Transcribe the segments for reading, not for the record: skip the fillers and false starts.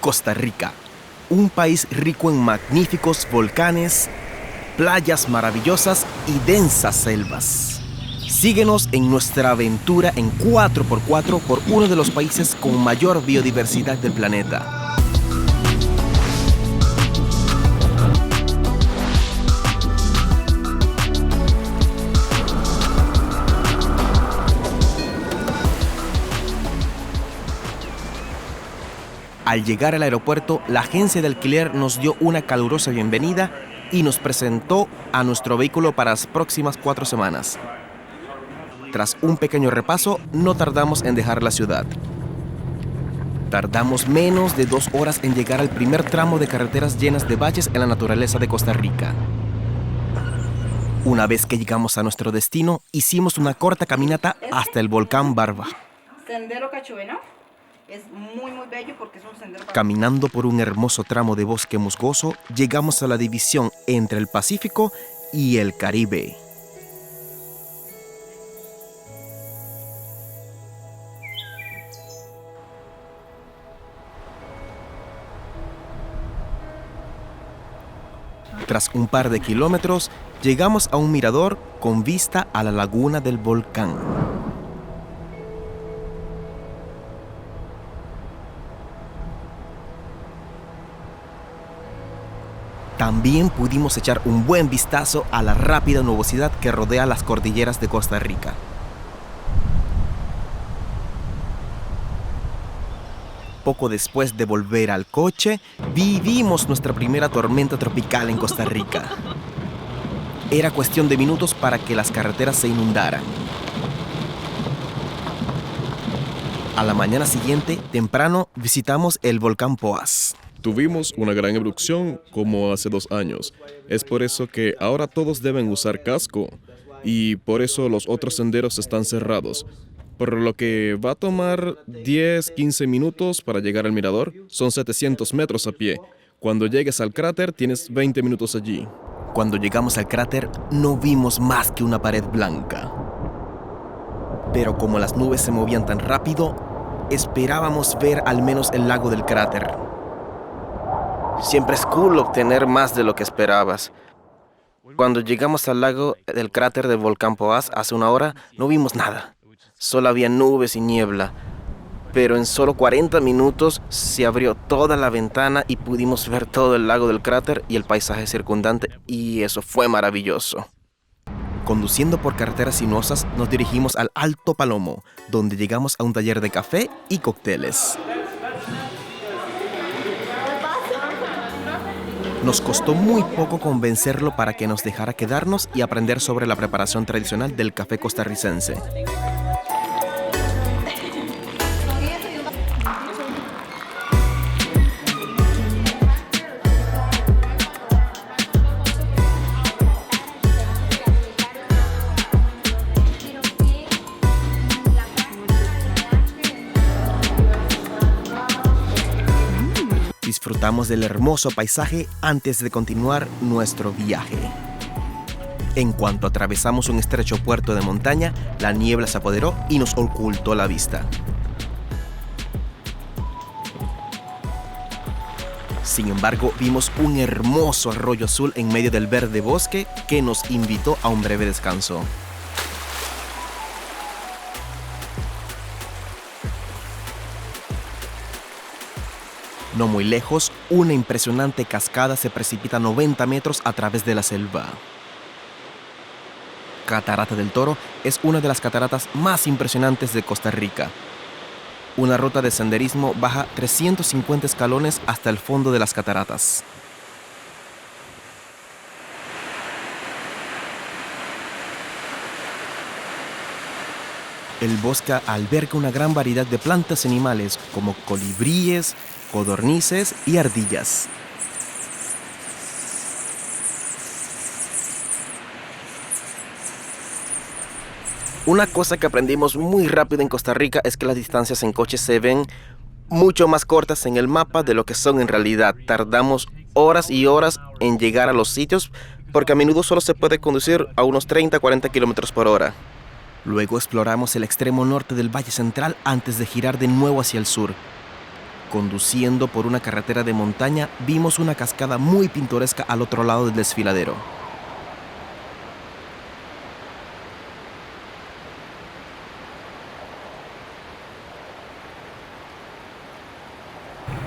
Costa Rica, un país rico en magníficos volcanes, playas maravillosas y densas selvas. Síguenos en nuestra aventura en 4x4 por uno de los países con mayor biodiversidad del planeta. Al llegar al aeropuerto, la agencia de alquiler nos dio una calurosa bienvenida y nos presentó a nuestro vehículo para las próximas 4 semanas. Tras un pequeño repaso, no tardamos en dejar la ciudad. Tardamos menos de 2 horas en llegar al primer tramo de carreteras llenas de valles en la naturaleza de Costa Rica. Una vez que llegamos a nuestro destino, hicimos una corta caminata hasta el volcán Barba. Sendero Cachuvena. Es muy bello porque es un sendero para... Caminando por un hermoso tramo de bosque musgoso, llegamos a la división entre el Pacífico y el Caribe. Tras un par de kilómetros, llegamos a un mirador con vista a la laguna del volcán. También pudimos echar un buen vistazo a la rápida nubosidad que rodea las cordilleras de Costa Rica. Poco después de volver al coche, vivimos nuestra primera tormenta tropical en Costa Rica. Era cuestión de minutos para que las carreteras se inundaran. A la mañana siguiente, temprano, visitamos el volcán Poás. Tuvimos una gran erupción como hace 2 años. Es por eso que ahora todos deben usar casco y por eso los otros senderos están cerrados. Por lo que va a tomar 10-15 minutos para llegar al mirador. Son 700 metros a pie. Cuando llegues al cráter tienes 20 minutos allí. Cuando llegamos al cráter no vimos más que una pared blanca. Pero como las nubes se movían tan rápido, esperábamos ver al menos el lago del cráter. Siempre es cool obtener más de lo que esperabas. Cuando llegamos al lago del cráter del volcán Poás hace 1 hora, no vimos nada. Solo había nubes y niebla. Pero en solo 40 minutos se abrió toda la ventana y pudimos ver todo el lago del cráter y el paisaje circundante, y eso fue maravilloso. Conduciendo por carreteras sinuosas, nos dirigimos al Alto Palomo, donde llegamos a un taller de café y cócteles. Nos costó muy poco convencerlo para que nos dejara quedarnos y aprender sobre la preparación tradicional del café costarricense. Disfrutamos del hermoso paisaje antes de continuar nuestro viaje. En cuanto atravesamos un estrecho puerto de montaña, la niebla se apoderó y nos ocultó la vista. Sin embargo, vimos un hermoso arroyo azul en medio del verde bosque que nos invitó a un breve descanso. No muy lejos, una impresionante cascada se precipita 90 metros a través de la selva. Catarata del Toro es una de las cataratas más impresionantes de Costa Rica. Una ruta de senderismo baja 350 escalones hasta el fondo de las cataratas. El bosque alberga una gran variedad de plantas y animales como colibríes, codornices y ardillas. Una cosa que aprendimos muy rápido en Costa Rica es que las distancias en coche se ven mucho más cortas en el mapa de lo que son en realidad. Tardamos horas y horas en llegar a los sitios porque a menudo solo se puede conducir a unos 30-40 kilómetros por hora. Luego exploramos el extremo norte del Valle Central antes de girar de nuevo hacia el sur. Conduciendo por una carretera de montaña, vimos una cascada muy pintoresca al otro lado del desfiladero.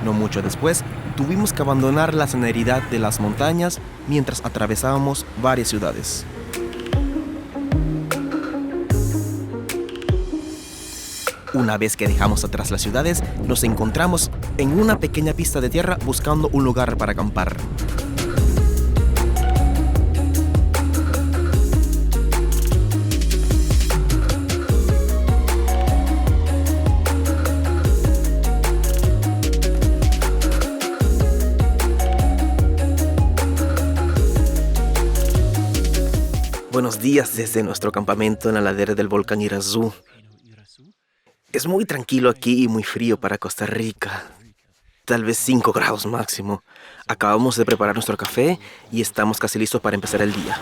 No mucho después, tuvimos que abandonar la serenidad de las montañas mientras atravesábamos varias ciudades. Una vez que dejamos atrás las ciudades, nos encontramos en una pequeña pista de tierra buscando un lugar para acampar. Buenos días desde nuestro campamento en la ladera del volcán Irazú. Es muy tranquilo aquí y muy frío para Costa Rica. Tal vez 5 grados máximo. Acabamos de preparar nuestro café y estamos casi listos para empezar el día.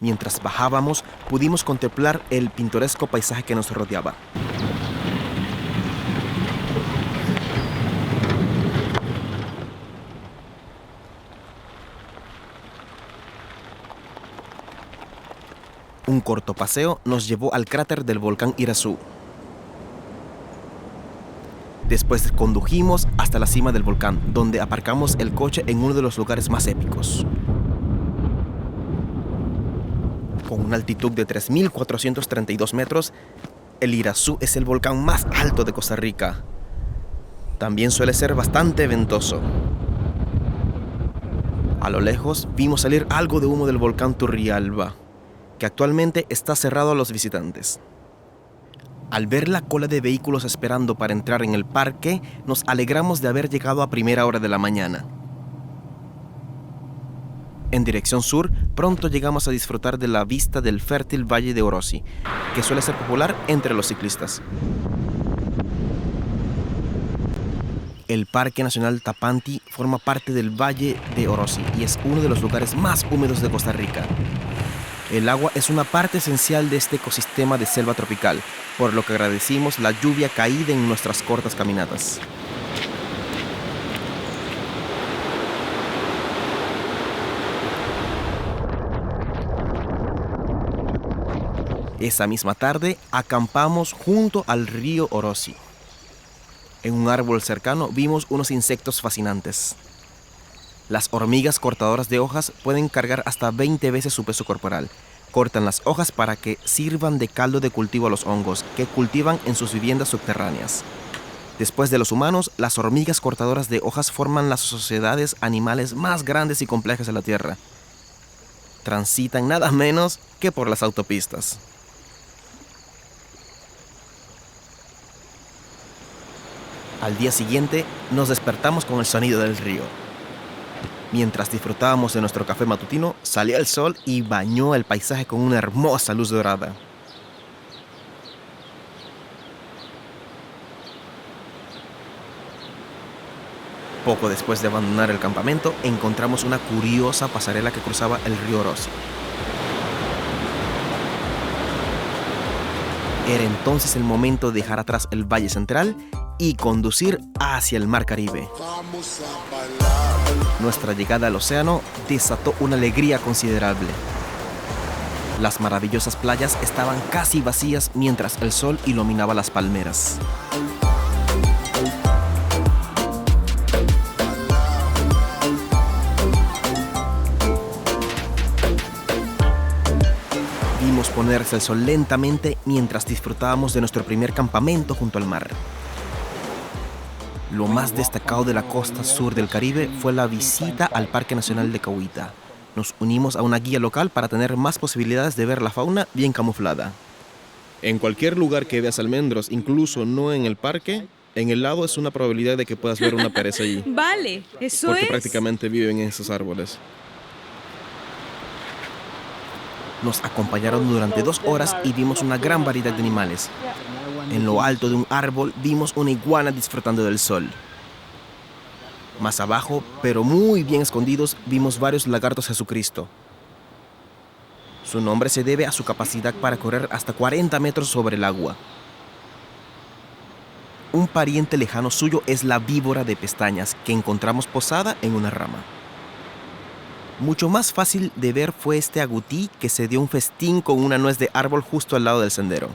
Mientras bajábamos, pudimos contemplar el pintoresco paisaje que nos rodeaba. Un corto paseo nos llevó al cráter del volcán Irazú. Después condujimos hasta la cima del volcán, donde aparcamos el coche en uno de los lugares más épicos. Con una altitud de 3.432 metros, el Irazú es el volcán más alto de Costa Rica. También suele ser bastante ventoso. A lo lejos vimos salir algo de humo del volcán Turrialba, que actualmente está cerrado a los visitantes. Al ver la cola de vehículos esperando para entrar en el parque, nos alegramos de haber llegado a primera hora de la mañana. En dirección sur, pronto llegamos a disfrutar de la vista del fértil Valle de Orosi, que suele ser popular entre los ciclistas. El Parque Nacional Tapanti forma parte del Valle de Orosi y es uno de los lugares más húmedos de Costa Rica. El agua es una parte esencial de este ecosistema de selva tropical, por lo que agradecimos la lluvia caída en nuestras cortas caminatas. Esa misma tarde acampamos junto al río Orosi. En un árbol cercano vimos unos insectos fascinantes. Las hormigas cortadoras de hojas pueden cargar hasta 20 veces su peso corporal. Cortan las hojas para que sirvan de caldo de cultivo a los hongos que cultivan en sus viviendas subterráneas. Después de los humanos, las hormigas cortadoras de hojas forman las sociedades animales más grandes y complejas de la Tierra. Transitan nada menos que por las autopistas. Al día siguiente, nos despertamos con el sonido del río. Mientras disfrutábamos de nuestro café matutino, salió el sol y bañó el paisaje con una hermosa luz dorada. Poco después de abandonar el campamento, encontramos una curiosa pasarela que cruzaba el río Orosi. Era entonces el momento de dejar atrás el Valle Central y conducir hacia el Mar Caribe. Nuestra llegada al océano desató una alegría considerable. Las maravillosas playas estaban casi vacías mientras el sol iluminaba las palmeras. Vimos ponerse el sol lentamente mientras disfrutábamos de nuestro primer campamento junto al mar. Lo más destacado de la costa sur del Caribe fue la visita al Parque Nacional de Cahuita. Nos unimos a una guía local para tener más posibilidades de ver la fauna bien camuflada. En cualquier lugar que veas almendros, incluso no en el parque, en el lado es una probabilidad de que puedas ver una pereza allí. Vale, eso porque es. prácticamente viven en esos árboles. Nos acompañaron durante 2 horas y vimos una gran variedad de animales. En lo alto de un árbol vimos una iguana disfrutando del sol. Más abajo, pero muy bien escondidos, vimos varios lagartos Jesucristo. Su nombre se debe a su capacidad para correr hasta 40 metros sobre el agua. Un pariente lejano suyo es la víbora de pestañas que encontramos posada en una rama. Mucho más fácil de ver fue este agutí que se dio un festín con una nuez de árbol justo al lado del sendero.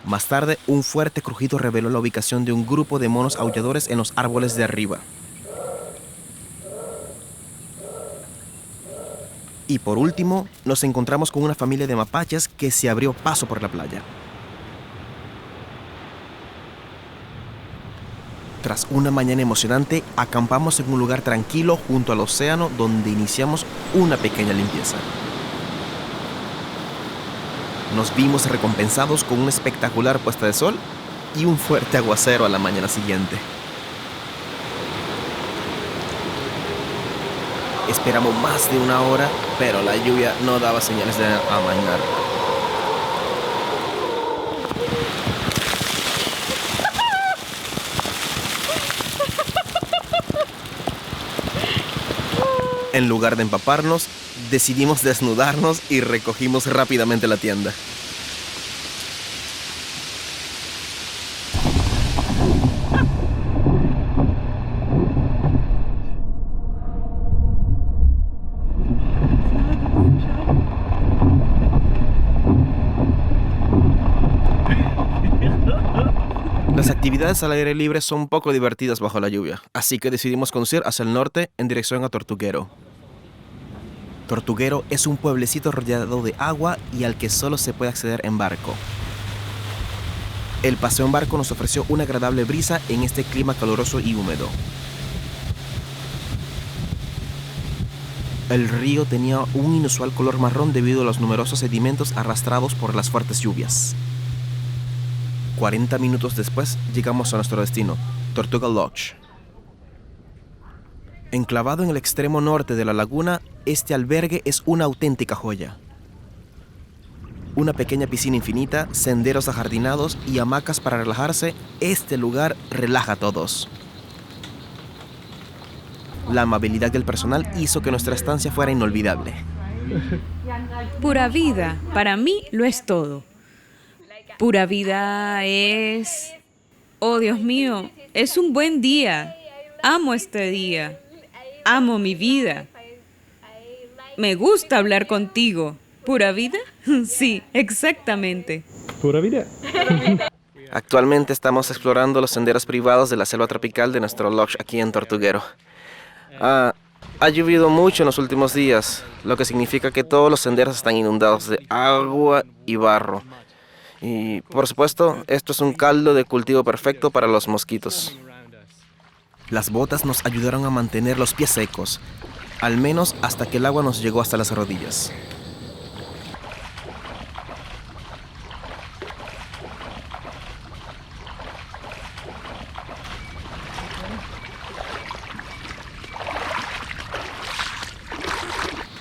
Más tarde, un fuerte crujido reveló la ubicación de un grupo de monos aulladores en los árboles de arriba. Y por último, nos encontramos con una familia de mapaches que se abrió paso por la playa. Tras una mañana emocionante, acampamos en un lugar tranquilo junto al océano donde iniciamos una pequeña limpieza. Nos vimos recompensados con una espectacular puesta de sol y un fuerte aguacero a la mañana siguiente. Esperamos más de una hora, pero la lluvia no daba señales de amainar. En lugar de empaparnos, decidimos desnudarnos y recogimos rápidamente la tienda. Las actividades al aire libre son un poco divertidas bajo la lluvia, así que decidimos conducir hacia el norte en dirección a Tortuguero. Tortuguero es un pueblecito rodeado de agua y al que solo se puede acceder en barco. El paseo en barco nos ofreció una agradable brisa en este clima caluroso y húmedo. El río tenía un inusual color marrón debido a los numerosos sedimentos arrastrados por las fuertes lluvias. 40 minutos después llegamos a nuestro destino, Tortuga Lodge. Enclavado en el extremo norte de la laguna, este albergue es una auténtica joya. Una pequeña piscina infinita, senderos ajardinados y hamacas para relajarse, este lugar relaja a todos. La amabilidad del personal hizo que nuestra estancia fuera inolvidable. Pura vida, para mí lo es todo. Pura vida es... Oh, Dios mío, es un buen día. Amo este día. Amo mi vida. Me gusta hablar contigo. ¿Pura vida? Sí, exactamente. ¿Pura vida? Actualmente estamos explorando los senderos privados de la selva tropical de nuestro lodge aquí en Tortuguero. Ha llovido mucho en los últimos días, lo que significa que todos los senderos están inundados de agua y barro. Y, por supuesto, esto es un caldo de cultivo perfecto para los mosquitos. Las botas nos ayudaron a mantener los pies secos, al menos hasta que el agua nos llegó hasta las rodillas.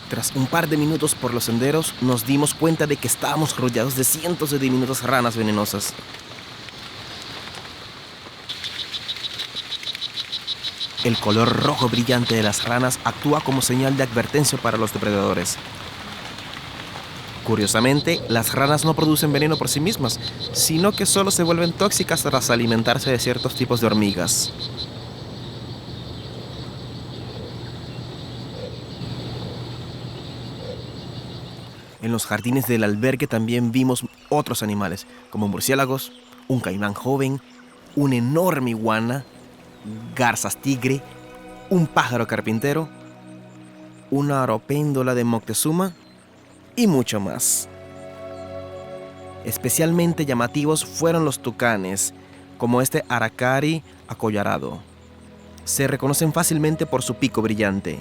Tras un par de minutos por los senderos, nos dimos cuenta de que estábamos rodeados de cientos de diminutas ranas venenosas. El color rojo brillante de las ranas actúa como señal de advertencia para los depredadores. Curiosamente, las ranas no producen veneno por sí mismas, sino que solo se vuelven tóxicas tras alimentarse de ciertos tipos de hormigas. En los jardines del albergue también vimos otros animales, como murciélagos, un caimán joven, una enorme iguana, garzas tigre, un pájaro carpintero, una aropéndola de Moctezuma y mucho más. Especialmente llamativos fueron los tucanes, como este aracari acollarado. Se reconocen fácilmente por su pico brillante.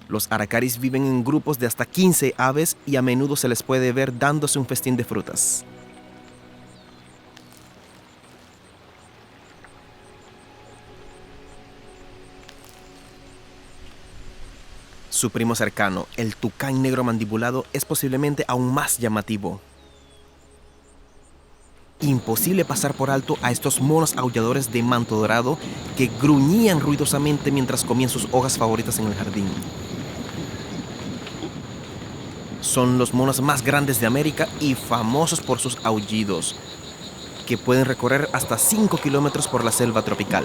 Los aracaris viven en grupos de hasta 15 aves y a menudo se les puede ver dándose un festín de frutas. Su primo cercano, el tucán negro mandibulado, es posiblemente aún más llamativo. Imposible pasar por alto a estos monos aulladores de manto dorado que gruñían ruidosamente mientras comían sus hojas favoritas en el jardín. Son los monos más grandes de América y famosos por sus aullidos, que pueden recorrer hasta 5 kilómetros por la selva tropical.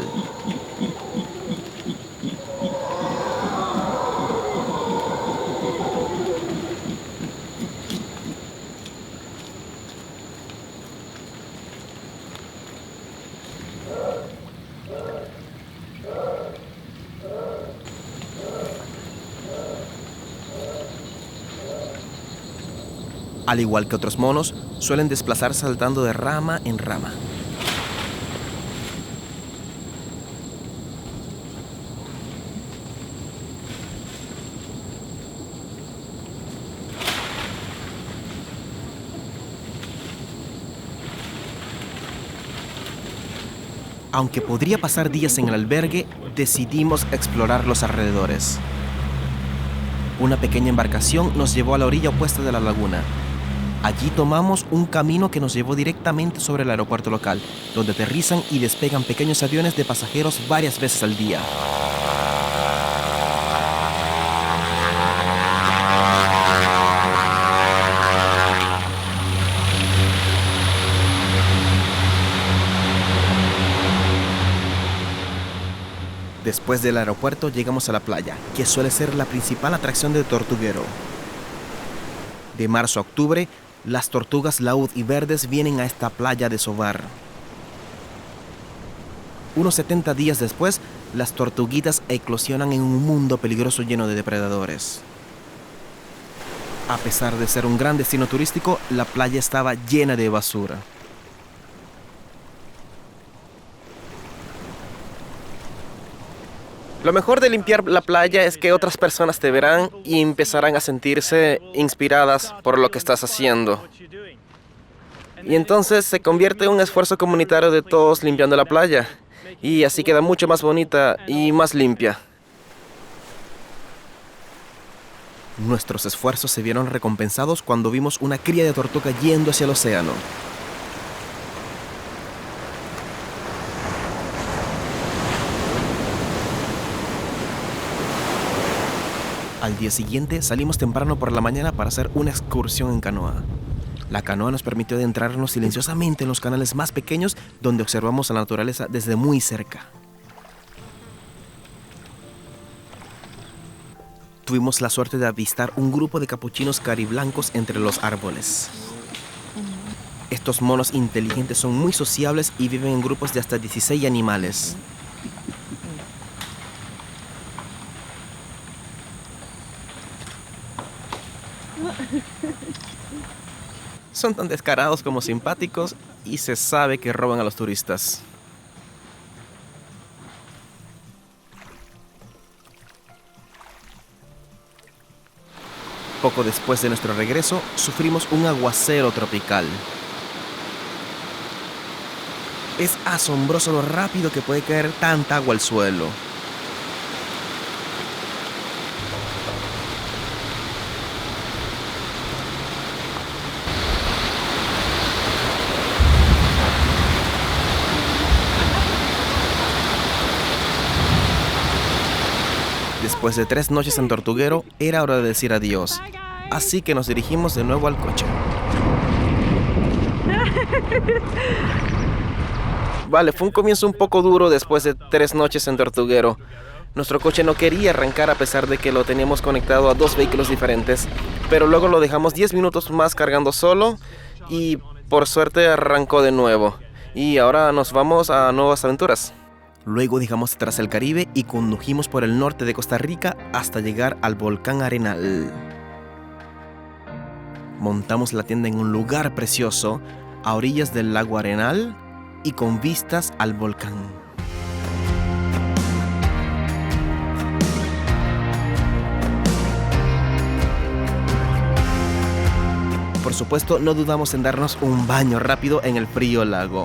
Al igual que otros monos, suelen desplazarse saltando de rama en rama. Aunque podría pasar días en el albergue, decidimos explorar los alrededores. Una pequeña embarcación nos llevó a la orilla opuesta de la laguna. Allí tomamos un camino que nos llevó directamente sobre el aeropuerto local, donde aterrizan y despegan pequeños aviones de pasajeros varias veces al día. Después del aeropuerto llegamos a la playa, que suele ser la principal atracción de Tortuguero. De marzo a octubre, las tortugas laúd y verdes vienen a esta playa a desovar. Unos 70 días después, las tortuguitas eclosionan en un mundo peligroso lleno de depredadores. A pesar de ser un gran destino turístico, la playa estaba llena de basura. Lo mejor de limpiar la playa es que otras personas te verán y empezarán a sentirse inspiradas por lo que estás haciendo. Y entonces se convierte en un esfuerzo comunitario de todos limpiando la playa. Y así queda mucho más bonita y más limpia. Nuestros esfuerzos se vieron recompensados cuando vimos una cría de tortuga yendo hacia el océano. Al día siguiente salimos temprano por la mañana para hacer una excursión en canoa. La canoa nos permitió adentrarnos silenciosamente en los canales más pequeños donde observamos la naturaleza desde muy cerca. Tuvimos la suerte de avistar un grupo de capuchinos cariblancos entre los árboles. Estos monos inteligentes son muy sociables y viven en grupos de hasta 16 animales. Son tan descarados como simpáticos y se sabe que roban a los turistas. Poco después de nuestro regreso, sufrimos un aguacero tropical. Es asombroso lo rápido que puede caer tanta agua al suelo. Después de 3 noches en Tortuguero, era hora de decir adiós. Así que nos dirigimos de nuevo al coche. Vale, fue un comienzo un poco duro después de 3 noches en Tortuguero. Nuestro coche no quería arrancar a pesar de que lo teníamos conectado a 2 vehículos diferentes, pero luego lo dejamos 10 minutos más cargando solo y por suerte arrancó de nuevo. Y ahora nos vamos a nuevas aventuras. Luego dejamos atrás el Caribe y condujimos por el norte de Costa Rica hasta llegar al volcán Arenal. Montamos la tienda en un lugar precioso, a orillas del lago Arenal y con vistas al volcán. Por supuesto, no dudamos en darnos un baño rápido en el frío lago.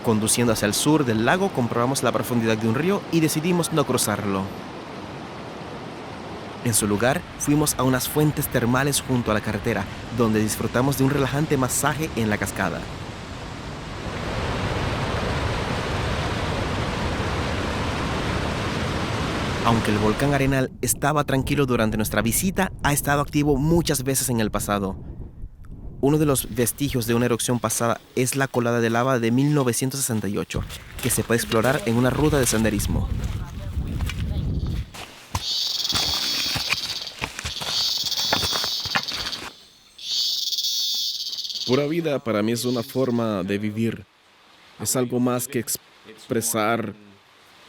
Conduciendo hacia el sur del lago, comprobamos la profundidad de un río y decidimos no cruzarlo. En su lugar, fuimos a unas fuentes termales junto a la carretera, donde disfrutamos de un relajante masaje en la cascada. Aunque el volcán Arenal estaba tranquilo durante nuestra visita, ha estado activo muchas veces en el pasado. Uno de los vestigios de una erupción pasada es la colada de lava de 1968, que se puede explorar en una ruta de senderismo. Pura vida para mí es una forma de vivir. Es algo más que expresar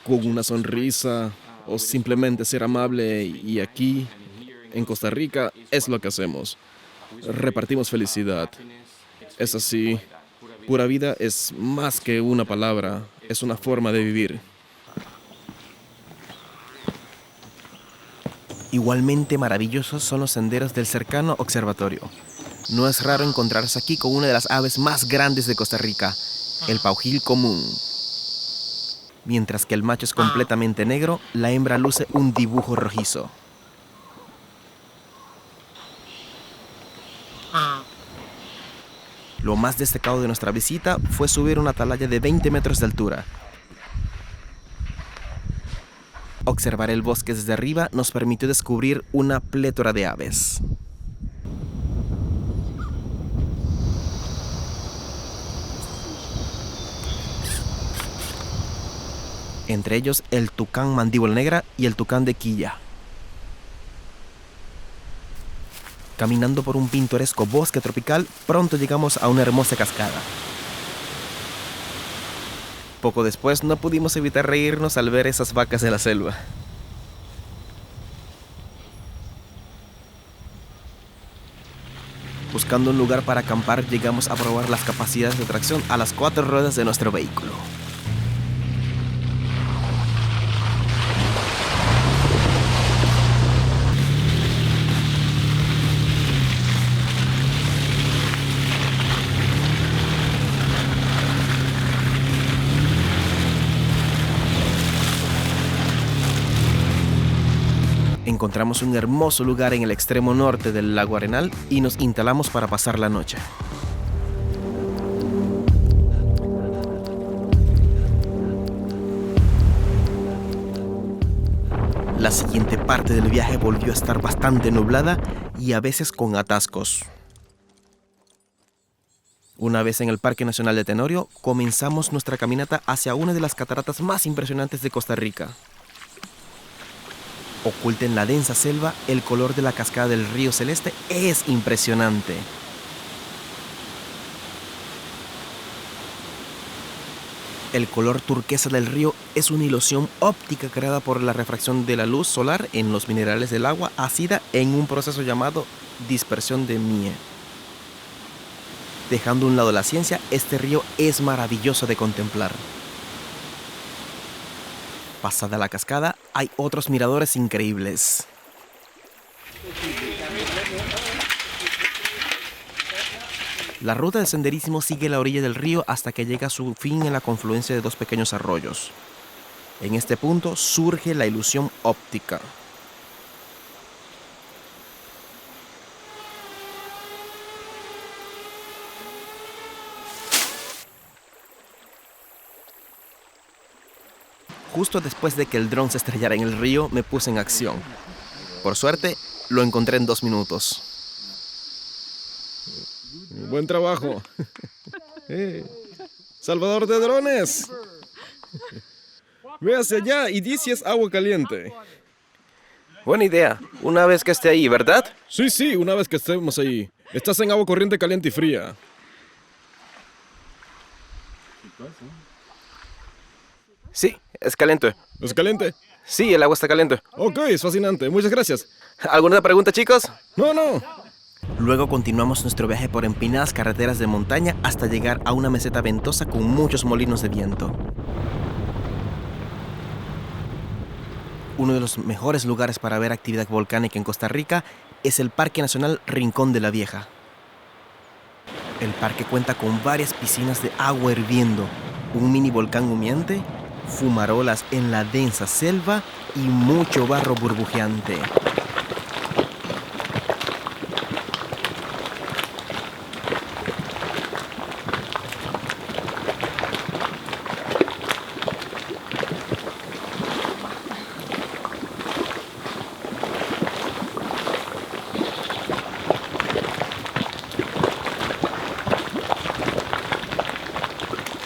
con una sonrisa o simplemente ser amable, y aquí, en Costa Rica, es lo que hacemos. Repartimos felicidad. Es así. Pura vida es más que una palabra, es una forma de vivir. Igualmente maravillosos son los senderos del cercano observatorio. No es raro encontrarse aquí con una de las aves más grandes de Costa Rica, el paujil común. Mientras que el macho es completamente negro, la hembra luce un dibujo rojizo. Lo más destacado de nuestra visita fue subir una atalaya de 20 metros de altura. Observar el bosque desde arriba nos permitió descubrir una plétora de aves. Entre ellos el tucán mandíbula negra y el tucán de quilla. Caminando por un pintoresco bosque tropical, pronto llegamos a una hermosa cascada. Poco después no pudimos evitar reírnos al ver esas vacas de la selva. Buscando un lugar para acampar, llegamos a probar las capacidades de tracción a las 4 ruedas de nuestro vehículo. Encontramos un hermoso lugar en el extremo norte del lago Arenal y nos instalamos para pasar la noche. La siguiente parte del viaje volvió a estar bastante nublada y a veces con atascos. Una vez en el Parque Nacional de Tenorio, comenzamos nuestra caminata hacia una de las cataratas más impresionantes de Costa Rica. Oculta en la densa selva, el color de la cascada del río Celeste es impresionante. El color turquesa del río es una ilusión óptica creada por la refracción de la luz solar en los minerales del agua ácida en un proceso llamado dispersión de Mie. Dejando a un lado la ciencia, este río es maravilloso de contemplar. Pasada la cascada, hay otros miradores increíbles. La ruta del senderismo sigue la orilla del río hasta que llega a su fin en la confluencia de dos pequeños arroyos. En este punto surge la ilusión óptica. Justo después de que el dron se estrellara en el río, me puse en acción. Por suerte, lo encontré en 2 minutos. Buen trabajo. Salvador de drones. Ve hacia allá y di si es agua caliente. Buena idea. Una vez que esté ahí, ¿verdad? Sí, una vez que estemos ahí. Estás en agua corriente caliente y fría. Sí, es caliente. ¿Es caliente? Sí, el agua está caliente. Ok, es fascinante. Muchas gracias. ¿Alguna pregunta, chicos? No. Luego continuamos nuestro viaje por empinadas carreteras de montaña hasta llegar a una meseta ventosa con muchos molinos de viento. Uno de los mejores lugares para ver actividad volcánica en Costa Rica es el Parque Nacional Rincón de la Vieja. El parque cuenta con varias piscinas de agua hirviendo, un mini volcán humeante, fumarolas en la densa selva y mucho barro burbujeante.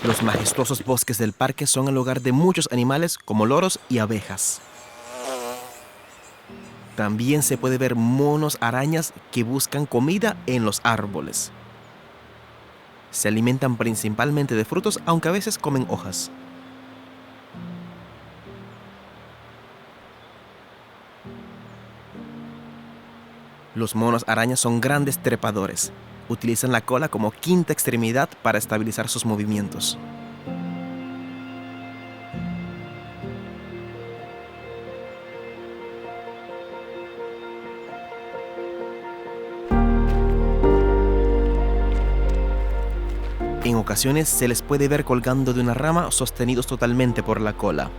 Los majestuosos bosques del parque son el hogar de muchos animales como loros y abejas. También se puede ver monos arañas que buscan comida en los árboles. Se alimentan principalmente de frutos, aunque a veces comen hojas. Los monos arañas son grandes trepadores. Utilizan la cola como quinta extremidad para estabilizar sus movimientos. En ocasiones se les puede ver colgando de una rama sostenidos totalmente por la cola.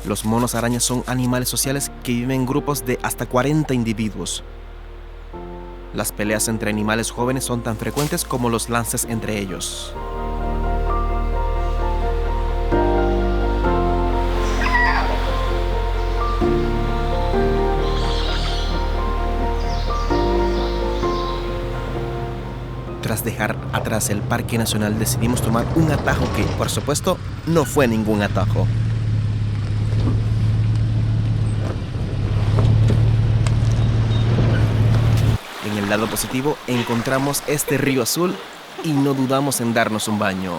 Los monos arañas son animales sociales que viven en grupos de hasta 40 individuos. Las peleas entre animales jóvenes son tan frecuentes como los lances entre ellos. Tras dejar atrás el Parque Nacional, decidimos tomar un atajo que, por supuesto, no fue ningún atajo. En el lado positivo encontramos este río azul y no dudamos en darnos un baño.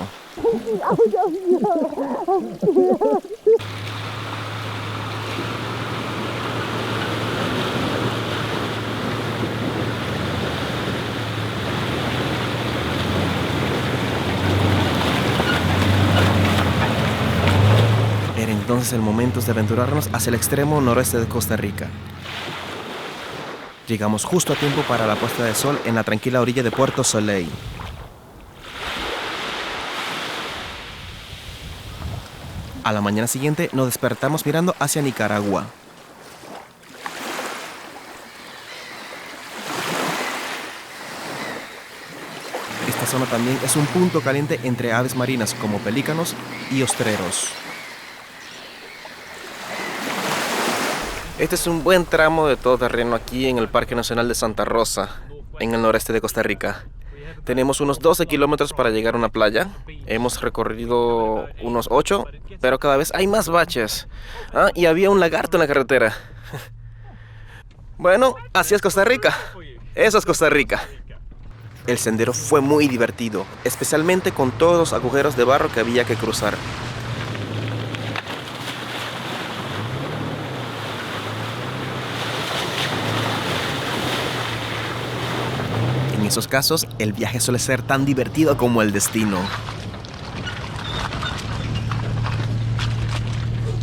Era entonces el momento de aventurarnos hacia el extremo noroeste de Costa Rica. Llegamos justo a tiempo para la puesta de sol en la tranquila orilla de Puerto Soleil. A la mañana siguiente nos despertamos mirando hacia Nicaragua. Esta zona también es un punto caliente entre aves marinas como pelícanos y ostreros. Este es un buen tramo de todoterreno aquí en el Parque Nacional de Santa Rosa, en el noreste de Costa Rica. Tenemos unos 12 kilómetros para llegar a una playa. Hemos recorrido unos 8, pero cada vez hay más baches. Y había un lagarto en la carretera. Bueno, así es Costa Rica. Eso es Costa Rica. El sendero fue muy divertido, especialmente con todos los agujeros de barro que había que cruzar. En esos casos, el viaje suele ser tan divertido como el destino.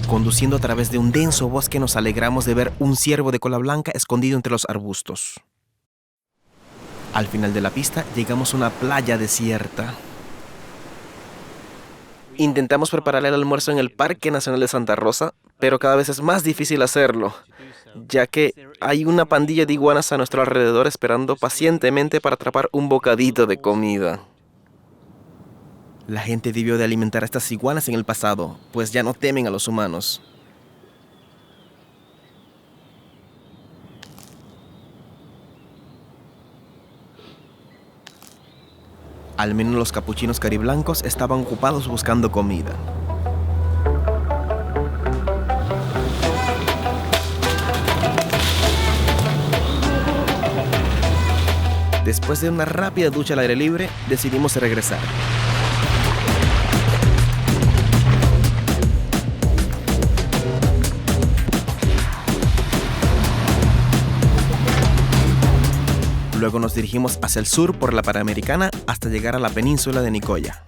Conduciendo a través de un denso bosque, nos alegramos de ver un ciervo de cola blanca escondido entre los arbustos. Al final de la pista, llegamos a una playa desierta. Intentamos preparar el almuerzo en el Parque Nacional de Santa Rosa, pero cada vez es más difícil hacerlo, ya que hay una pandilla de iguanas a nuestro alrededor esperando pacientemente para atrapar un bocadito de comida. La gente debió de alimentar a estas iguanas en el pasado, pues ya no temen a los humanos. Al menos los capuchinos cariblancos estaban ocupados buscando comida. Después de una rápida ducha al aire libre, decidimos regresar. Luego nos dirigimos hacia el sur por la Panamericana hasta llegar a la península de Nicoya.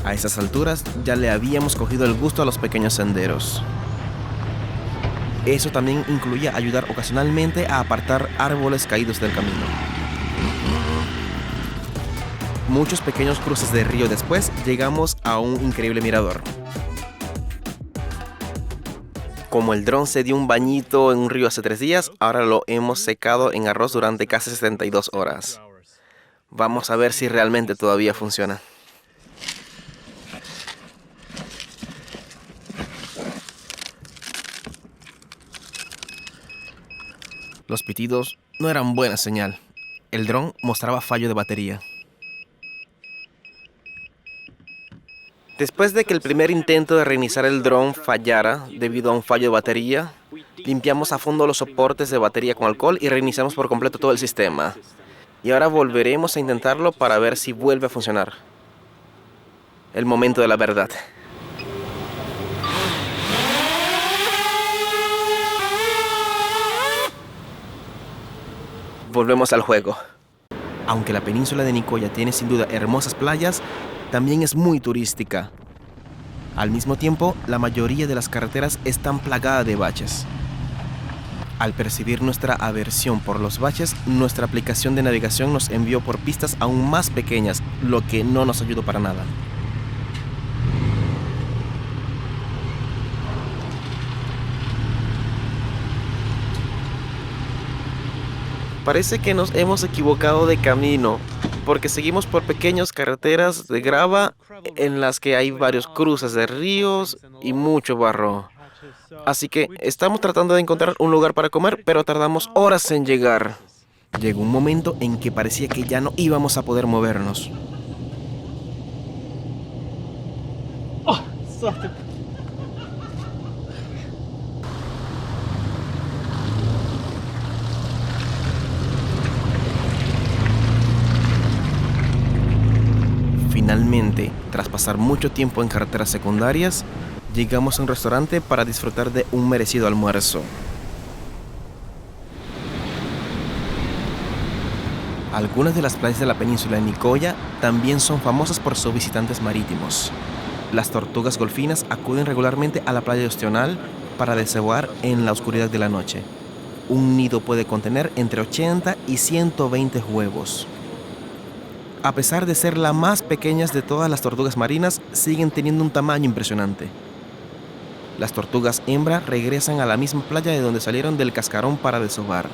A esas alturas ya le habíamos cogido el gusto a los pequeños senderos. Eso también incluía ayudar ocasionalmente a apartar árboles caídos del camino. Muchos pequeños cruces de río después, llegamos a un increíble mirador. Como el dron se dio un bañito en un río hace 3 días, ahora lo hemos secado en arroz durante casi 72 horas. Vamos a ver si realmente todavía funciona. Los pitidos no eran buena señal. El dron mostraba fallo de batería. Después de que el primer intento de reiniciar el dron fallara debido a un fallo de batería, limpiamos a fondo los soportes de batería con alcohol y reiniciamos por completo todo el sistema. Y ahora volveremos a intentarlo para ver si vuelve a funcionar. El momento de la verdad. Volvemos al juego. Aunque la península de Nicoya tiene sin duda hermosas playas, también es muy turística. Al mismo tiempo, la mayoría de las carreteras están plagadas de baches. Al percibir nuestra aversión por los baches, nuestra aplicación de navegación nos envió por pistas aún más pequeñas, lo que no nos ayudó para nada. Parece que nos hemos equivocado de camino, porque seguimos por pequeñas carreteras de grava en las que hay varios cruces de ríos y mucho barro. Así que estamos tratando de encontrar un lugar para comer, pero tardamos horas en llegar. Llegó un momento en que parecía que ya no íbamos a poder movernos. Finalmente, tras pasar mucho tiempo en carreteras secundarias, llegamos a un restaurante para disfrutar de un merecido almuerzo. Algunas de las playas de la península de Nicoya también son famosas por sus visitantes marítimos. Las tortugas golfinas acuden regularmente a la playa Ostional para desovar en la oscuridad de la noche. Un nido puede contener entre 80 y 120 huevos. A pesar de ser las más pequeñas de todas las tortugas marinas, siguen teniendo un tamaño impresionante. Las tortugas hembra regresan a la misma playa de donde salieron del cascarón para desovar.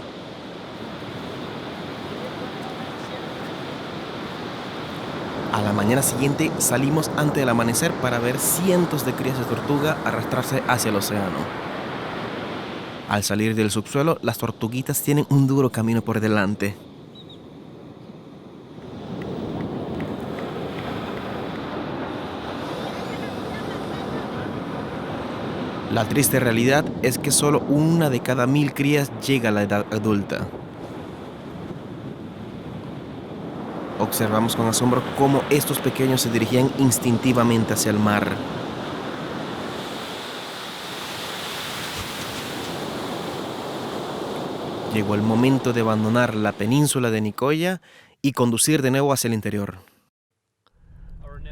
A la mañana siguiente salimos antes del amanecer para ver cientos de crías de tortuga arrastrarse hacia el océano. Al salir del subsuelo, las tortuguitas tienen un duro camino por delante. La triste realidad es que solo 1 de cada 1000 crías llega a la edad adulta. Observamos con asombro cómo estos pequeños se dirigían instintivamente hacia el mar. Llegó el momento de abandonar la península de Nicoya y conducir de nuevo hacia el interior.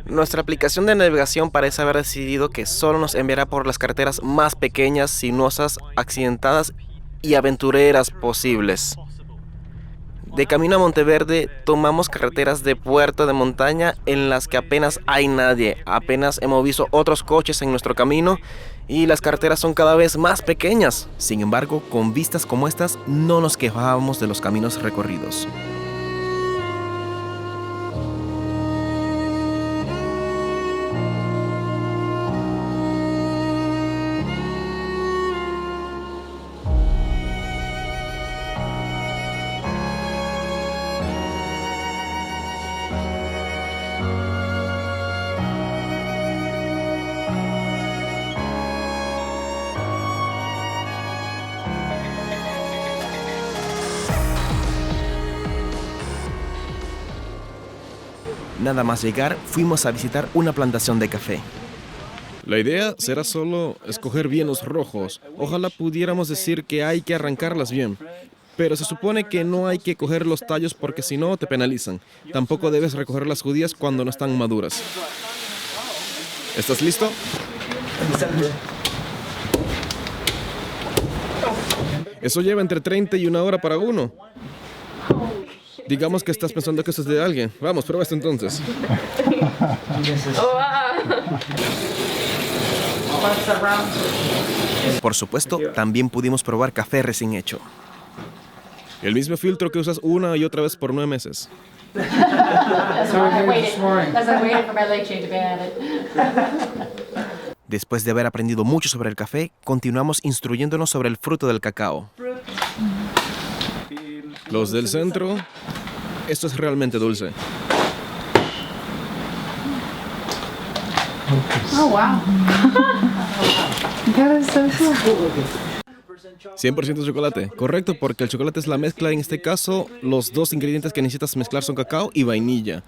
Nuestra aplicación de navegación parece haber decidido que solo nos enviará por las carreteras más pequeñas, sinuosas, accidentadas y aventureras posibles. De camino a Monteverde, tomamos carreteras de puerta de montaña en las que apenas hay nadie, apenas hemos visto otros coches en nuestro camino y las carreteras son cada vez más pequeñas. Sin embargo, con vistas como estas, no nos quejábamos de los caminos recorridos. Nada más llegar, fuimos a visitar una plantación de café. La idea será solo escoger bien los rojos. Ojalá pudiéramos decir que hay que arrancarlas bien. Pero se supone que no hay que coger los tallos porque si no te penalizan. Tampoco debes recoger las judías cuando no están maduras. ¿Estás listo? Eso lleva entre 30 y 1 hora para uno. Digamos que estás pensando que esto es de alguien. Vamos, prueba esto entonces. Por supuesto, también pudimos probar café recién hecho. El mismo filtro que usas una y otra vez por 9 meses. Después de haber aprendido mucho sobre el café, continuamos instruyéndonos sobre el fruto del cacao. Los del centro, esto es realmente dulce. Oh, wow. 100% chocolate, correcto, porque el chocolate es la mezcla. En este caso, los 2 ingredientes que necesitas mezclar son cacao y vainilla.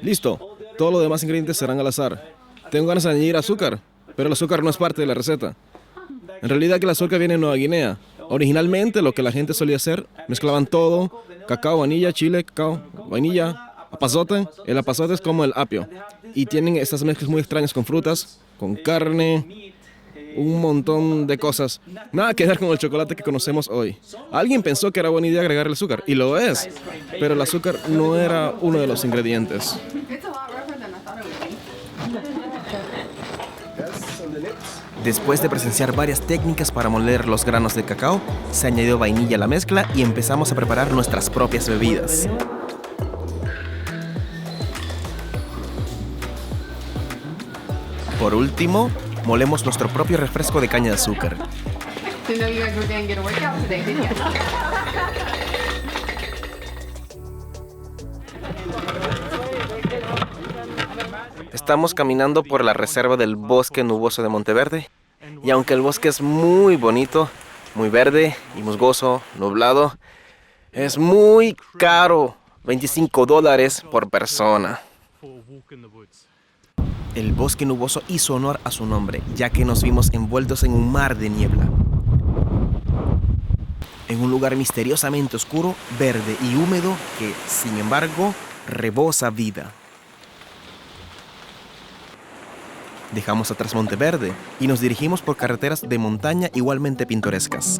Listo, todos los demás ingredientes serán al azar. Tengo ganas de añadir azúcar, pero el azúcar no es parte de la receta. En realidad que el azúcar viene de Nueva Guinea. Originalmente lo que la gente solía hacer, mezclaban todo, cacao, vainilla, chile, cacao, vainilla, apazote. El apazote es como el apio. Y tienen estas mezclas muy extrañas con frutas, con carne, un montón de cosas. Nada que ver con el chocolate que conocemos hoy. Alguien pensó que era buena idea agregar el azúcar, y lo es. Pero el azúcar no era uno de los ingredientes. Después de presenciar varias técnicas para moler los granos de cacao, se añadió vainilla a la mezcla y empezamos a preparar nuestras propias bebidas. Por último, molemos nuestro propio refresco de caña de azúcar. Estamos caminando por la reserva del bosque nuboso de Monteverde, y aunque el bosque es muy bonito, muy verde y musgoso, nublado, es muy caro, $25 por persona. El bosque nuboso hizo honor a su nombre, ya que nos vimos envueltos en un mar de niebla. En un lugar misteriosamente oscuro, verde y húmedo que, sin embargo, rebosa vida. Dejamos atrás Monteverde y nos dirigimos por carreteras de montaña igualmente pintorescas.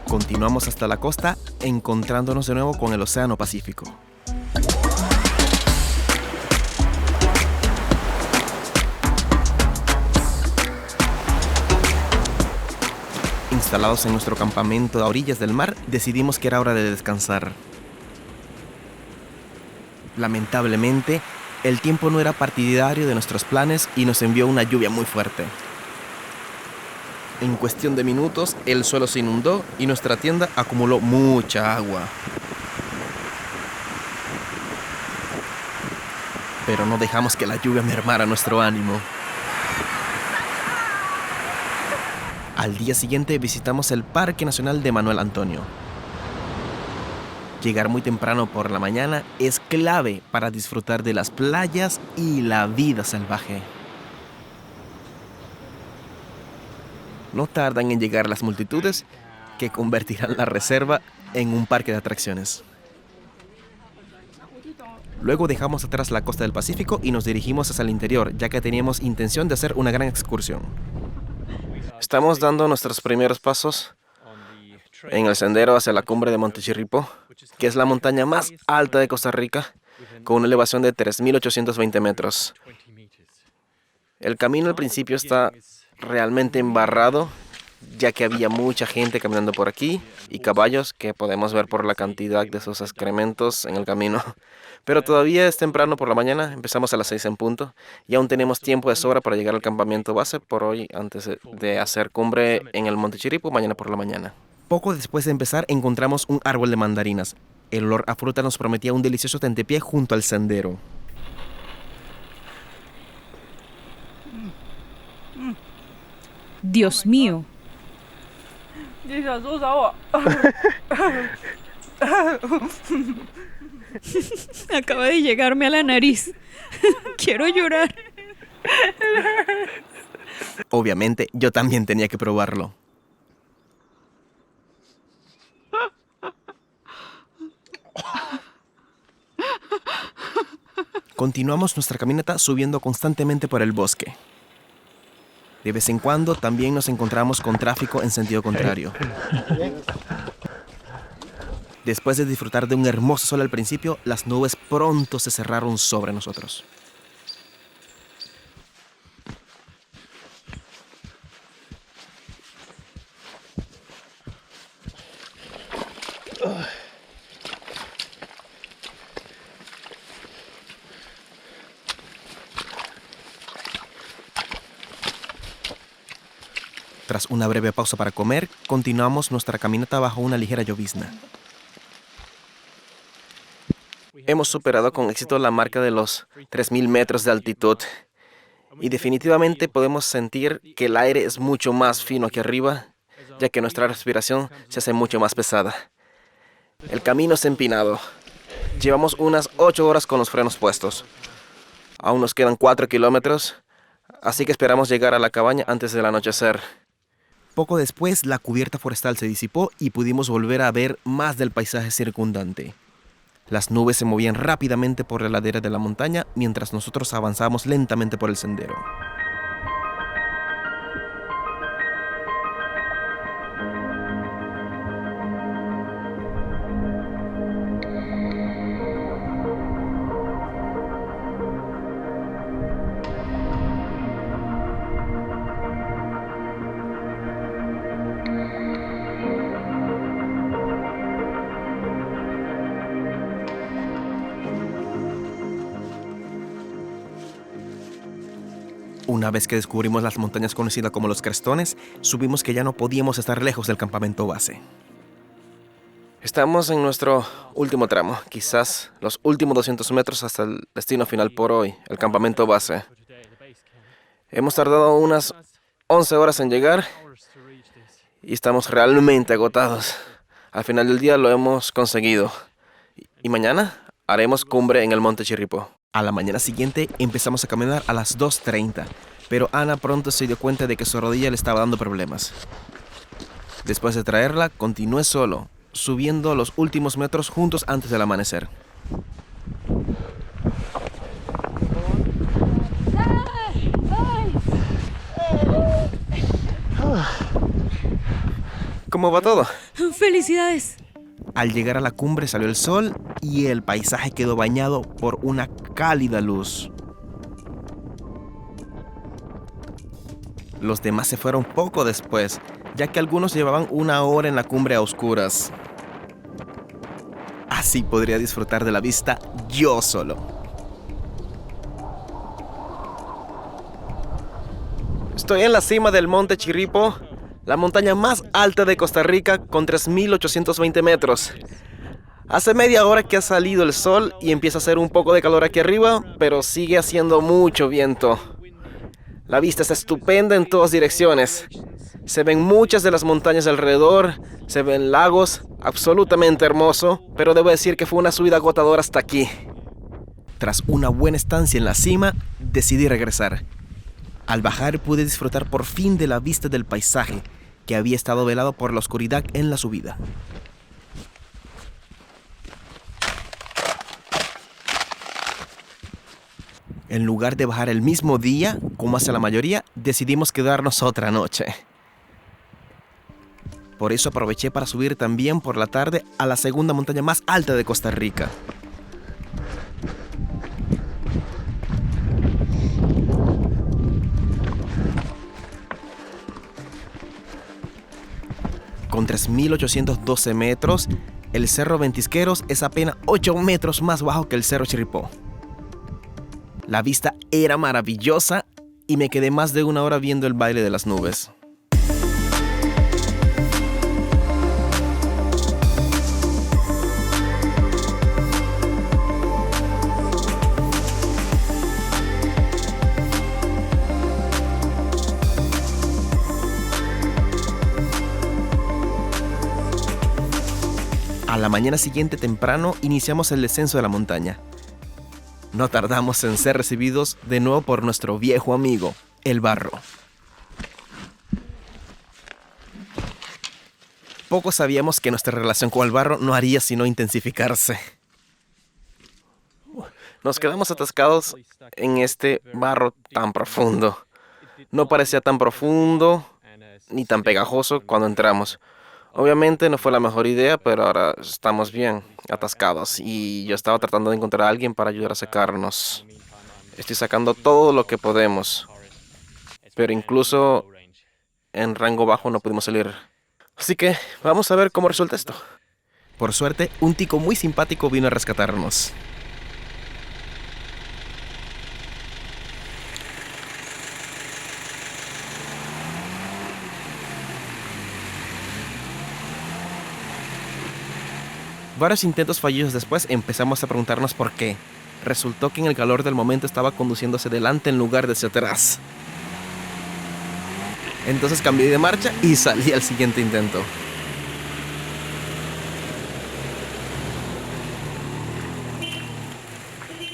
Continuamos hasta la costa, encontrándonos de nuevo con el Océano Pacífico. Instalados en nuestro campamento a orillas del mar, decidimos que era hora de descansar. Lamentablemente, el tiempo no era partidario de nuestros planes y nos envió una lluvia muy fuerte. En cuestión de minutos, el suelo se inundó y nuestra tienda acumuló mucha agua. Pero no dejamos que la lluvia mermara nuestro ánimo. Al día siguiente visitamos el Parque Nacional de Manuel Antonio. Llegar muy temprano por la mañana es clave para disfrutar de las playas y la vida salvaje. No tardan en llegar las multitudes que convertirán la reserva en un parque de atracciones. Luego dejamos atrás la costa del Pacífico y nos dirigimos hacia el interior, ya que teníamos intención de hacer una gran excursión. Estamos dando nuestros primeros pasos en el sendero hacia la cumbre de Monte Chirripó, que es la montaña más alta de Costa Rica, con una elevación de 3.820 metros. El camino al principio está realmente embarrado, ya que había mucha gente caminando por aquí y caballos que podemos ver por la cantidad de sus excrementos en el camino. Pero todavía es temprano por la mañana, empezamos a las 6 en punto y aún tenemos tiempo de sobra para llegar al campamento base por hoy antes de hacer cumbre en el Monte Chirripó mañana por la mañana. Poco después de empezar encontramos un árbol de mandarinas. El olor a fruta nos prometía un delicioso tentepié junto al sendero. Dios mío. Acaba de llegarme a la nariz. Quiero llorar. Obviamente, yo también tenía que probarlo. Continuamos nuestra caminata subiendo constantemente por el bosque. De vez en cuando también nos encontramos con tráfico en sentido contrario. Después de disfrutar de un hermoso sol al principio, las nubes pronto se cerraron sobre nosotros. Tras una breve pausa para comer, continuamos nuestra caminata bajo una ligera llovizna. Hemos superado con éxito la marca de los 3.000 metros de altitud y definitivamente podemos sentir que el aire es mucho más fino aquí arriba, ya que nuestra respiración se hace mucho más pesada. El camino es empinado. Llevamos unas 8 horas con los frenos puestos. Aún nos quedan 4 kilómetros, así que esperamos llegar a la cabaña antes del anochecer. Poco después, la cubierta forestal se disipó y pudimos volver a ver más del paisaje circundante. Las nubes se movían rápidamente por la ladera de la montaña mientras nosotros avanzábamos lentamente por el sendero. Una vez que descubrimos las montañas conocidas como los Crestones, supimos que ya no podíamos estar lejos del campamento base. Estamos en nuestro último tramo, quizás los últimos 200 metros hasta el destino final por hoy, el campamento base. Hemos tardado unas 11 horas en llegar y estamos realmente agotados. Al final del día lo hemos conseguido. Y mañana haremos cumbre en el Monte Chirripó. A la mañana siguiente empezamos a caminar a las 2:30, pero Ana pronto se dio cuenta de que su rodilla le estaba dando problemas. Después de traerla, continué solo, subiendo los últimos metros juntos antes del amanecer. ¿Cómo va todo? ¡Felicidades! Al llegar a la cumbre salió el sol y el paisaje quedó bañado por una cálida luz. Los demás se fueron poco después, ya que algunos llevaban 1 hora en la cumbre a oscuras. Así podría disfrutar de la vista yo solo. Estoy en la cima del Monte Chirripó, la montaña más alta de Costa Rica con 3.820 metros. Hace media hora que ha salido el sol y empieza a hacer un poco de calor aquí arriba, pero sigue haciendo mucho viento. La vista está estupenda en todas direcciones. Se ven muchas de las montañas alrededor, se ven lagos, absolutamente hermoso, pero debo decir que fue una subida agotadora hasta aquí. Tras una buena estancia en la cima, decidí regresar. Al bajar pude disfrutar por fin de la vista del paisaje, que había estado velado por la oscuridad en la subida. En lugar de bajar el mismo día, como hace la mayoría, decidimos quedarnos otra noche. Por eso aproveché para subir también por la tarde a la segunda montaña más alta de Costa Rica. Con 3.812 metros, el Cerro Ventisqueros es apenas 8 metros más bajo que el Cerro Chirripó. La vista era maravillosa y me quedé más de 1 hora viendo el baile de las nubes. A la mañana siguiente temprano iniciamos el descenso de la montaña. No tardamos en ser recibidos de nuevo por nuestro viejo amigo, el barro. Poco sabíamos que nuestra relación con el barro no haría sino intensificarse. Nos quedamos atascados en este barro tan profundo. No parecía tan profundo ni tan pegajoso cuando entramos. Obviamente no fue la mejor idea, pero ahora estamos bien atascados y yo estaba tratando de encontrar a alguien para ayudar a secarnos. Estoy sacando todo lo que podemos, pero incluso en rango bajo no pudimos salir. Así que vamos a ver cómo resulta esto. Por suerte, un tico muy simpático vino a rescatarnos. Varios intentos fallidos después empezamos a preguntarnos por qué. Resultó que en el calor del momento estaba conduciendo hacia adelante en lugar de hacia atrás. Entonces cambié de marcha y salí al siguiente intento.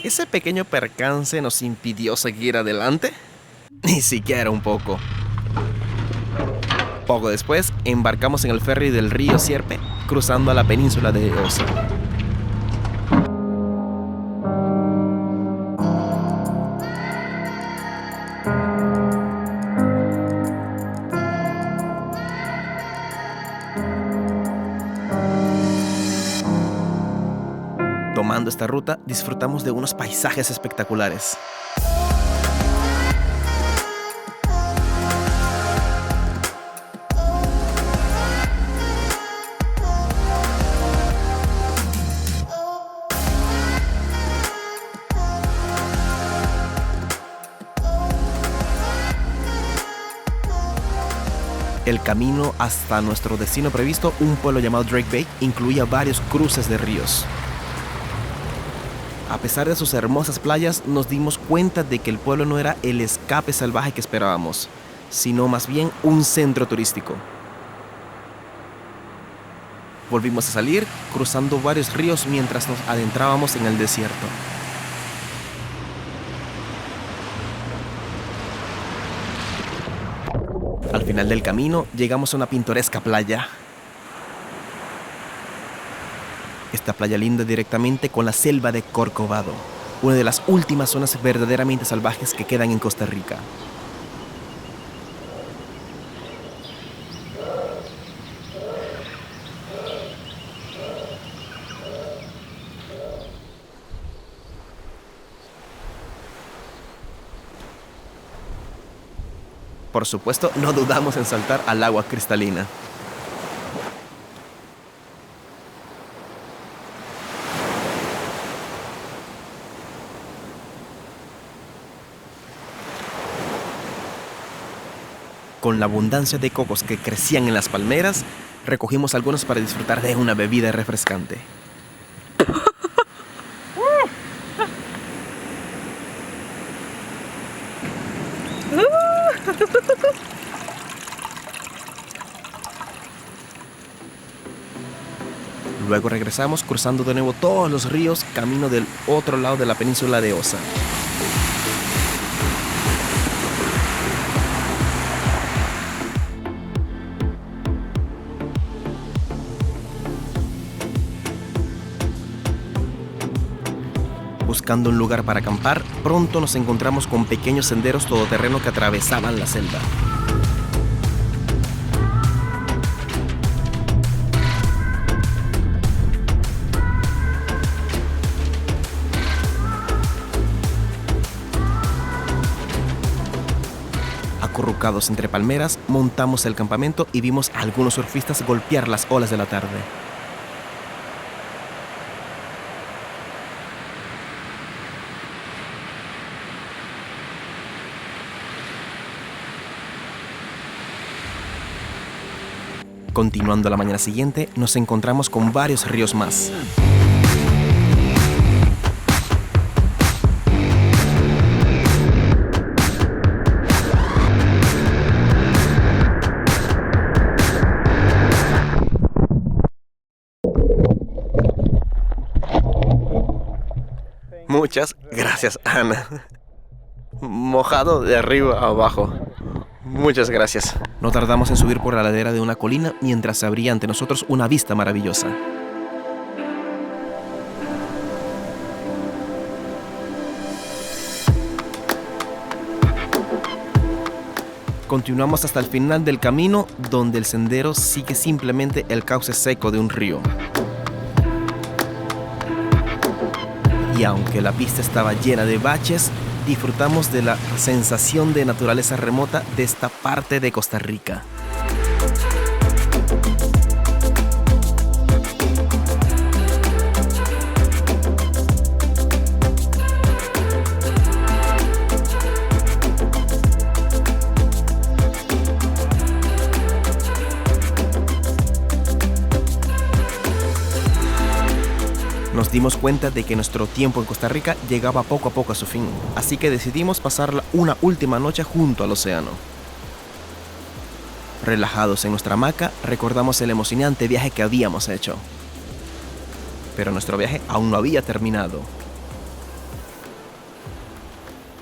¿Ese pequeño percance nos impidió seguir adelante? Ni siquiera un poco. Poco después, embarcamos en el ferry del río Sierpe, cruzando a la península de Osa. Tomando esta ruta, disfrutamos de unos paisajes espectaculares. El camino hasta nuestro destino previsto, un pueblo llamado Drake Bay, incluía varios cruces de ríos. A pesar de sus hermosas playas, nos dimos cuenta de que el pueblo no era el escape salvaje que esperábamos, sino más bien un centro turístico. Volvimos a salir, cruzando varios ríos mientras nos adentrábamos en el desierto. Al final del camino, llegamos a una pintoresca playa. Esta playa linda directamente con la selva de Corcovado, una de las últimas zonas verdaderamente salvajes que quedan en Costa Rica. Por supuesto, no dudamos en saltar al agua cristalina. Con la abundancia de cocos que crecían en las palmeras, recogimos algunos para disfrutar de una bebida refrescante. Luego regresamos cruzando de nuevo todos los ríos camino del otro lado de la península de Osa. Buscando un lugar para acampar, pronto nos encontramos con pequeños senderos todoterreno que atravesaban la selva. Acurrucados entre palmeras, montamos el campamento y vimos a algunos surfistas golpear las olas de la tarde. Continuando la mañana siguiente, nos encontramos con varios ríos más. Muchas gracias, Ana. Mojado de arriba a abajo. Muchas gracias. No tardamos en subir por la ladera de una colina mientras se abría ante nosotros una vista maravillosa. Continuamos hasta el final del camino, donde el sendero sigue simplemente el cauce seco de un río. Y aunque la pista estaba llena de baches, disfrutamos de la sensación de naturaleza remota de esta parte de Costa Rica. Nos dimos cuenta de que nuestro tiempo en Costa Rica llegaba poco a poco a su fin, así que decidimos pasar una última noche junto al océano. Relajados en nuestra hamaca, recordamos el emocionante viaje que habíamos hecho. Pero nuestro viaje aún no había terminado.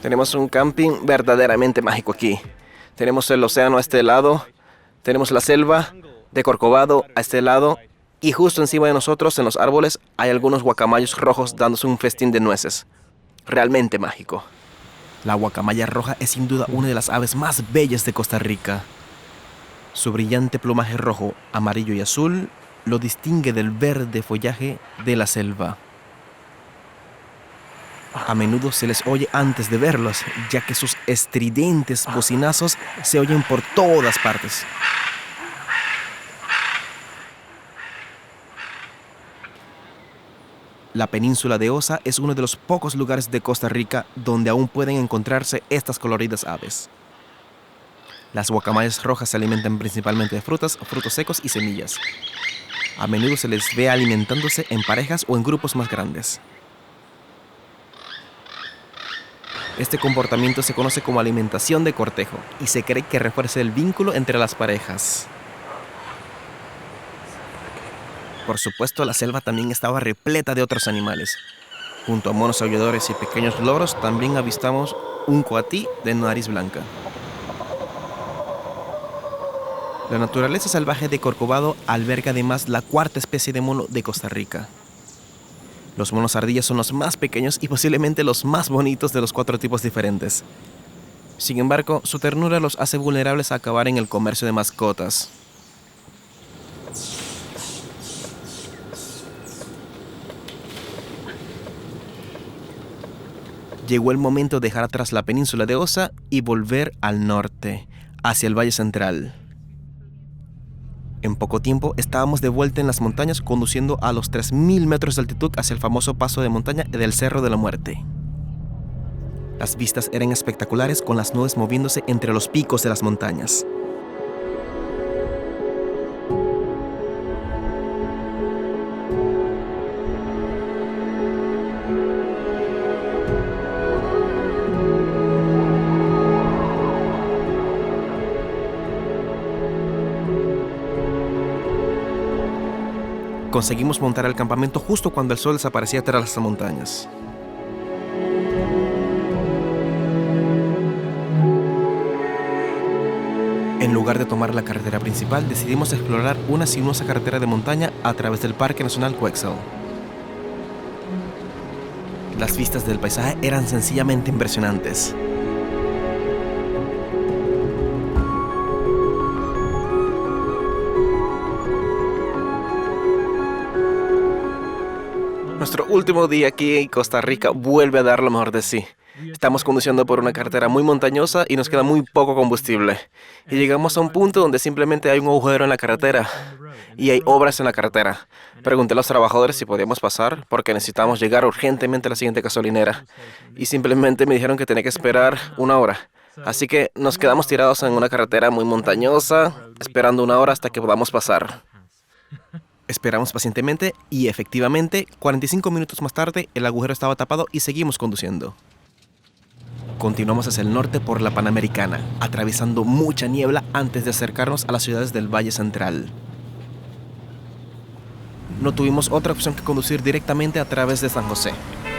Tenemos un camping verdaderamente mágico aquí. Tenemos el océano a este lado, tenemos la selva de Corcovado a este lado, y justo encima de nosotros, en los árboles, hay algunos guacamayos rojos dándose un festín de nueces. Realmente mágico. La guacamaya roja es sin duda una de las aves más bellas de Costa Rica. Su brillante plumaje rojo, amarillo y azul lo distingue del verde follaje de la selva. A menudo se les oye antes de verlos, ya que sus estridentes bocinazos se oyen por todas partes. La península de Osa es uno de los pocos lugares de Costa Rica donde aún pueden encontrarse estas coloridas aves. Las guacamayas rojas se alimentan principalmente de frutas, frutos secos y semillas. A menudo se les ve alimentándose en parejas o en grupos más grandes. Este comportamiento se conoce como alimentación de cortejo y se cree que refuerza el vínculo entre las parejas. Por supuesto, la selva también estaba repleta de otros animales. Junto a monos aulladores y pequeños loros, también avistamos un coatí de nariz blanca. La naturaleza salvaje de Corcovado alberga además la cuarta especie de mono de Costa Rica. Los monos ardillas son los más pequeños y posiblemente los más bonitos de los 4 tipos diferentes. Sin embargo, su ternura los hace vulnerables a acabar en el comercio de mascotas. Llegó el momento de dejar atrás la península de Osa y volver al norte, hacia el Valle Central. En poco tiempo estábamos de vuelta en las montañas, conduciendo a los 3.000 metros de altitud hacia el famoso paso de montaña del Cerro de la Muerte. Las vistas eran espectaculares, con las nubes moviéndose entre los picos de las montañas. Conseguimos montar el campamento justo cuando el sol desaparecía tras las montañas. En lugar de tomar la carretera principal, decidimos explorar una sinuosa carretera de montaña a través del Parque Nacional Quexel. Las vistas del paisaje eran sencillamente impresionantes. Nuestro último día aquí en Costa Rica vuelve a dar lo mejor de sí. Estamos conduciendo por una carretera muy montañosa y nos queda muy poco combustible. Y llegamos a un punto donde simplemente hay un agujero en la carretera y hay obras en la carretera. Pregunté a los trabajadores si podíamos pasar porque necesitamos llegar urgentemente a la siguiente gasolinera. Y simplemente me dijeron que tenía que esperar 1 hora. Así que nos quedamos tirados en una carretera muy montañosa, esperando 1 hora hasta que podamos pasar. Esperamos pacientemente y efectivamente, 45 minutos más tarde, el agujero estaba tapado y seguimos conduciendo. Continuamos hacia el norte por la Panamericana, atravesando mucha niebla antes de acercarnos a las ciudades del Valle Central. No tuvimos otra opción que conducir directamente a través de San José.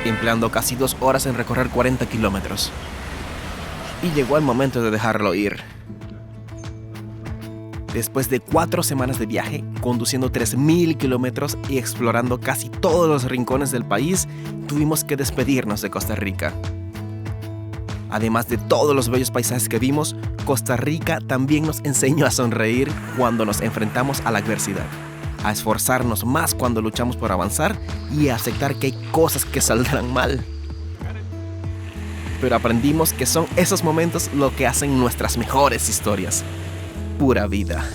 empleando casi 2 horas en recorrer 40 kilómetros. Y llegó el momento de dejarlo ir. Después de 4 semanas de viaje, conduciendo 3.000 kilómetros y explorando casi todos los rincones del país, tuvimos que despedirnos de Costa Rica. Además de todos los bellos paisajes que vimos, Costa Rica también nos enseñó a sonreír cuando nos enfrentamos a la adversidad, a esforzarnos más cuando luchamos por avanzar y a aceptar que hay cosas que saldrán mal. Pero aprendimos que son esos momentos lo que hacen nuestras mejores historias. Pura vida.